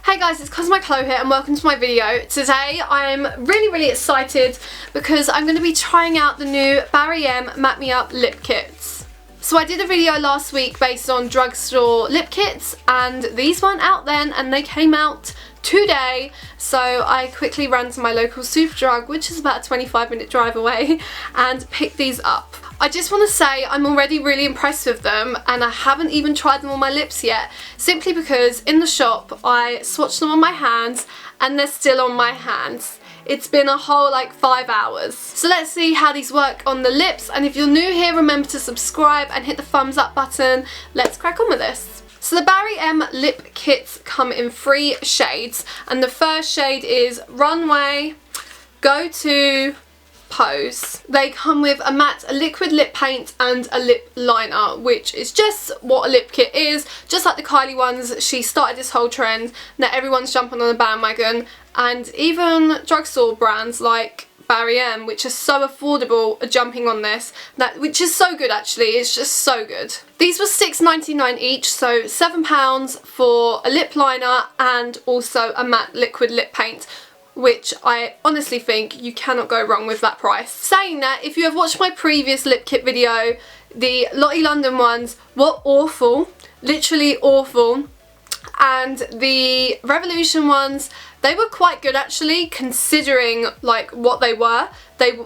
Hey guys, it's Cos My Chloe here and welcome to my video. Today I'm really excited because I'm going to be trying out the new Barry M Matte Me Up lip kits. So I did a video last week based on drugstore lip kits and these weren't out then and they came out today, so I quickly ran to my local Superdrug, which is about a 25-minute drive away, and picked these up. I just want to say I'm already really impressed with them and I haven't even tried them on my lips yet, simply because in the shop I swatched them on my hands and they're still on my hands. It's been a whole like 5 hours. So let's see how these work on the lips, and if you're new here, remember to subscribe and hit the thumbs up button. Let's crack on with this. So the Barry M lip kits come in 3 shades, and the first shade is Runway, Go To, Pose. They come with a matte, a liquid lip paint and a lip liner, which is just what a lip kit is. Just like the Kylie ones, she started this whole trend. Now everyone's jumping on the bandwagon, and even drugstore brands like Barry M, which are so affordable, are jumping on this, which is so good actually. It's just so good. These were £6.99 each, so £7 for a lip liner and also a matte liquid lip paint, which I honestly think you cannot go wrong with that price. Saying that, if you have watched my previous lip kit video, the Lottie London ones were awful, literally awful, and the Revolution ones, they were quite good actually, considering like what they were.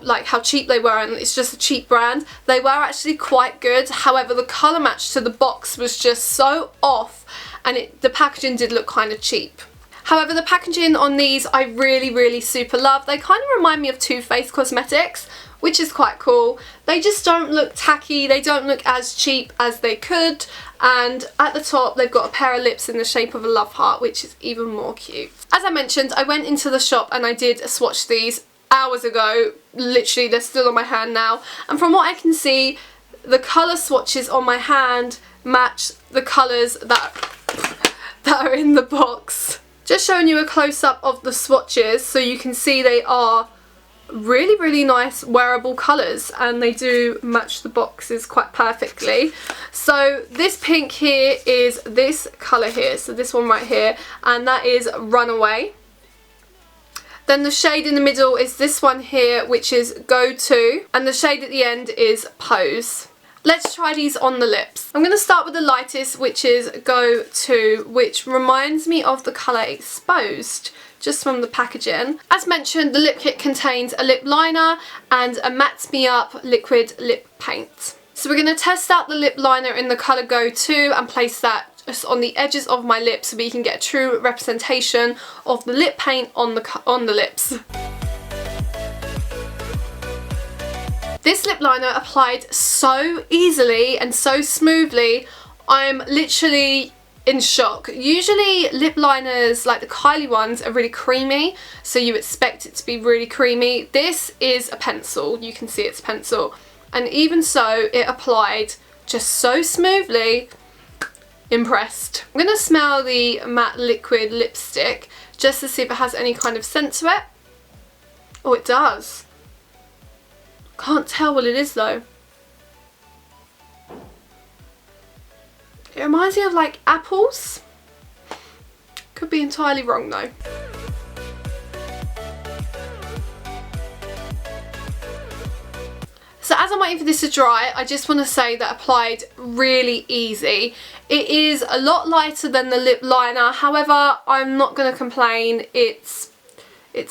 Like how cheap they were, and it's just a cheap brand. They were actually quite good. However, the colour match to the box was just so off, and the packaging did look kind of cheap. However, the packaging on these I really super love. They kind of remind me of Too Faced cosmetics, which is quite cool. They just don't look tacky, they don't look as cheap as they could, and at the top they've got a pair of lips in the shape of a love heart, which is even more cute. As I mentioned, I went into the shop and I did swatch these hours ago. Literally, they're still on my hand now, and from what I can see, the colour swatches on my hand match the colours that are in the box. Just showing you a close-up of the swatches so you can see they are really nice wearable colours, and they do match the boxes quite perfectly. So this pink here is this colour here, so this one right here, and that is Runaway. Then the shade in the middle is this one here, which is Go To, and the shade at the end is Pose. Let's try these on the lips. I'm going to start with the lightest, which is Go To, which reminds me of the colour Exposed, just from the packaging. As mentioned, the lip kit contains a lip liner and a Matte Me Up liquid lip paint. So we're going to test out the lip liner in the colour Go To and place that just on the edges of my lips so we can get a true representation of the lip paint on the lips. This lip liner applied so easily and so smoothly, I'm literally in shock. Usually lip liners like the Kylie ones are really creamy, so you expect it to be really creamy. This is a pencil, you can see it's pencil, and even so it applied just so smoothly. Impressed. I'm going to smell the matte liquid lipstick just to see if it has any kind of scent to it. Oh, it does. Can't tell what it is though. It reminds me of like apples. Could be entirely wrong though. So as I'm waiting for this to dry, I just want to say that applied really easy. It is a lot lighter than the lip liner, however I'm not going to complain. It's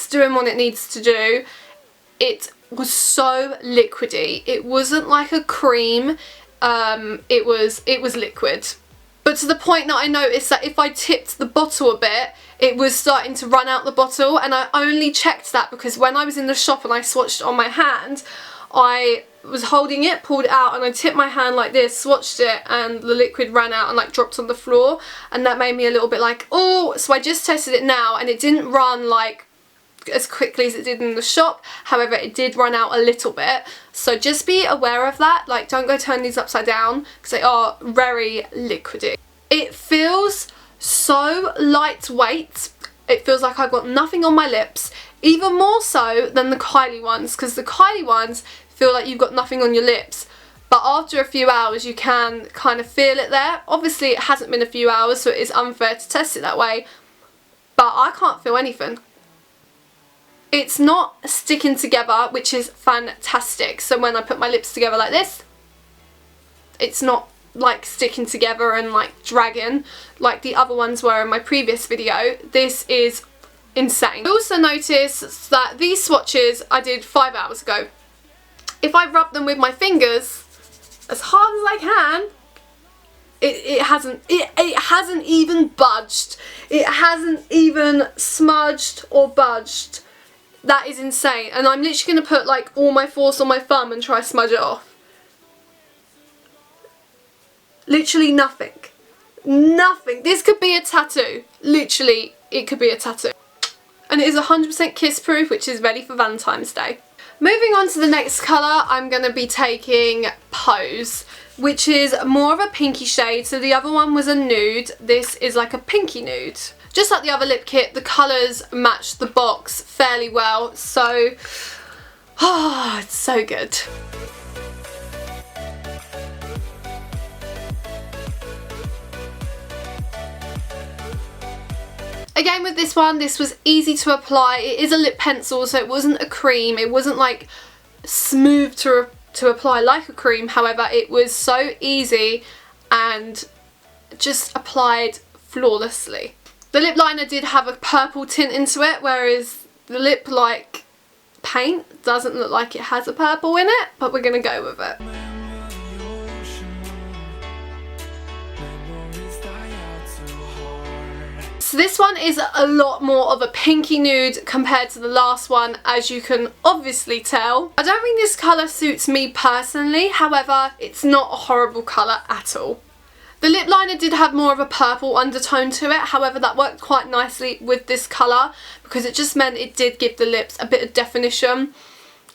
doing what it needs to do. It was so liquidy. It wasn't like a cream, it was liquid. But to the point that I noticed that if I tipped the bottle a bit, it was starting to run out the bottle, and I only checked that because when I was in the shop and I swatched it on my hand, I was holding it, pulled it out, and I tipped my hand like this, swatched it, and the liquid ran out and like dropped on the floor, and that made me a little bit like, oh. So I just tested it now and it didn't run like as quickly as it did in the shop. However, it did run out a little bit, so just be aware of that. Like, don't go turn these upside down because they are very liquidy. It feels so lightweight. It feels like I've got nothing on my lips, even more so than the Kylie ones, because the Kylie ones feel like you've got nothing on your lips, but after a few hours you can kind of feel it there. Obviously it hasn't been a few hours, so it is unfair to test it that way, but I can't feel anything. It's not sticking together, which is fantastic. So when I put my lips together like this, it's not like sticking together and like dragging like the other ones were in my previous video. This is insane. I also noticed that these swatches I did 5 hours ago. If I rub them with my fingers as hard as I can, it hasn't even budged. It hasn't even smudged or budged. That is insane. And I'm literally going to put like all my force on my thumb and try to smudge it off. Literally nothing. Nothing. This could be a tattoo. Literally, it could be a tattoo. And it is 100% kiss proof, which is ready for Valentine's Day. Moving on to the next colour, I'm going to be taking Pose, which is more of a pinky shade. So the other one was a nude. This is like a pinky nude. Just like the other lip kit, the colours match the box fairly well. So, it's so good. Again with this one, this was easy to apply. It is a lip pencil, so it wasn't a cream. It wasn't like smooth to apply like a cream. However, it was so easy and just applied flawlessly. The lip liner did have a purple tint into it, whereas the lip like paint doesn't look like it has a purple in it, but we're gonna go with it. So this one is a lot more of a pinky nude compared to the last one, as you can obviously tell. I don't think this colour suits me personally, however, it's not a horrible colour at all. The lip liner did have more of a purple undertone to it, however that worked quite nicely with this colour because it just meant it did give the lips a bit of definition.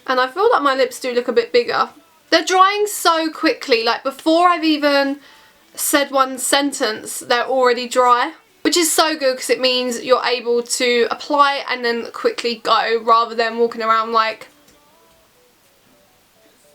And I feel like my lips do look a bit bigger. They're drying so quickly, like before I've even said one sentence, they're already dry. Which is so good because it means you're able to apply and then quickly go rather than walking around like...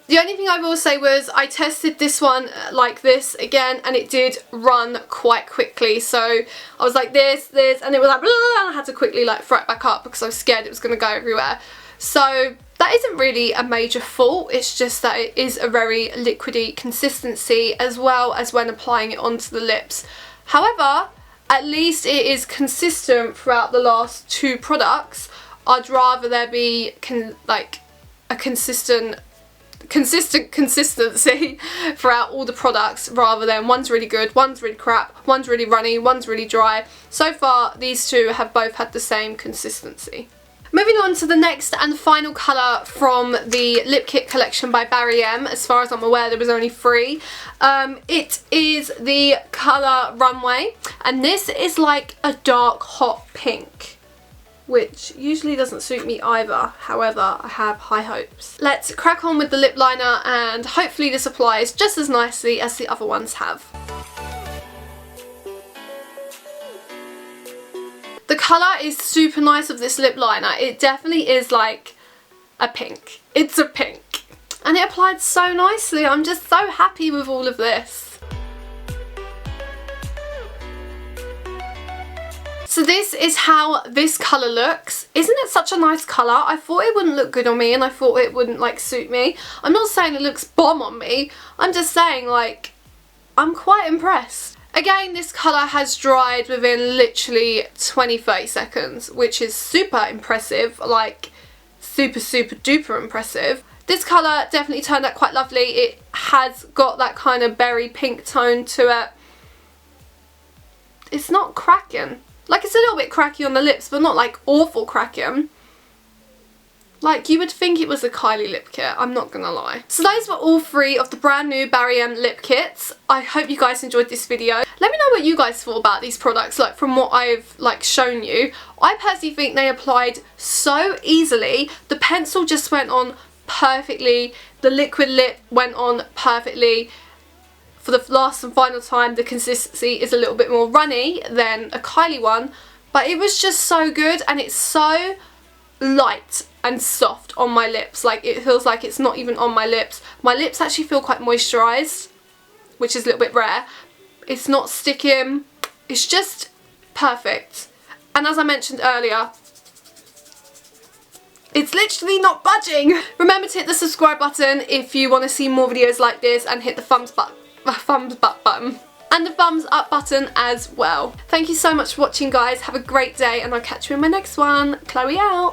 The only thing I will say was I tested this one like this again and it did run quite quickly. So I was like this, and it was like blah, and I had to quickly like throw it back up because I was scared it was going to go everywhere. So that isn't really a major fault, it's just that it is a very liquidy consistency as well as when applying it onto the lips. However, at least it is consistent throughout the last two products. I'd rather there be like a consistent consistency throughout all the products rather than one's really good, one's really crap, one's really runny, one's really dry. So far these two have both had the same consistency. Moving on to the next and final colour from the lip kit collection by Barry M. As far as I'm aware, there was only 3. It is the colour Runway, and this is like a dark hot pink, which usually doesn't suit me either. However, I have high hopes. Let's crack on with the lip liner and hopefully this applies just as nicely as the other ones have. The colour is super nice of this lip liner. It definitely is like a pink. It's a pink. And it applied so nicely. I'm just so happy with all of this. So this is how this colour looks. Isn't it such a nice colour? I thought it wouldn't look good on me and I thought it wouldn't like suit me. I'm not saying it looks bomb on me. I'm just saying like I'm quite impressed. Again, this colour has dried within literally 20-30 seconds, which is super impressive, like super duper impressive. This colour definitely turned out quite lovely. It has got that kind of berry pink tone to it. It's not cracking. Like, it's a little bit cracky on the lips, but not like awful cracking. Like, you would think it was a Kylie lip kit, I'm not gonna lie. So those were all 3 of the brand new Barry M lip kits. I hope you guys enjoyed this video. Let me know what you guys thought about these products, like from what I've like shown you. I personally think they applied so easily. The pencil just went on perfectly. The liquid lip went on perfectly. For the last and final time, the consistency is a little bit more runny than a Kylie one, but it was just so good and it's so light and soft on my lips. Like, it feels like it's not even on my lips. My lips actually feel quite moisturised, which is a little bit rare. It's not sticking. It's just perfect. And as I mentioned earlier, it's literally not budging. Remember to hit the subscribe button if you want to see more videos like this, and hit the thumbs up button. And the thumbs up button as well. Thank you so much for watching, guys. Have a great day, and I'll catch you in my next one. Chloe out.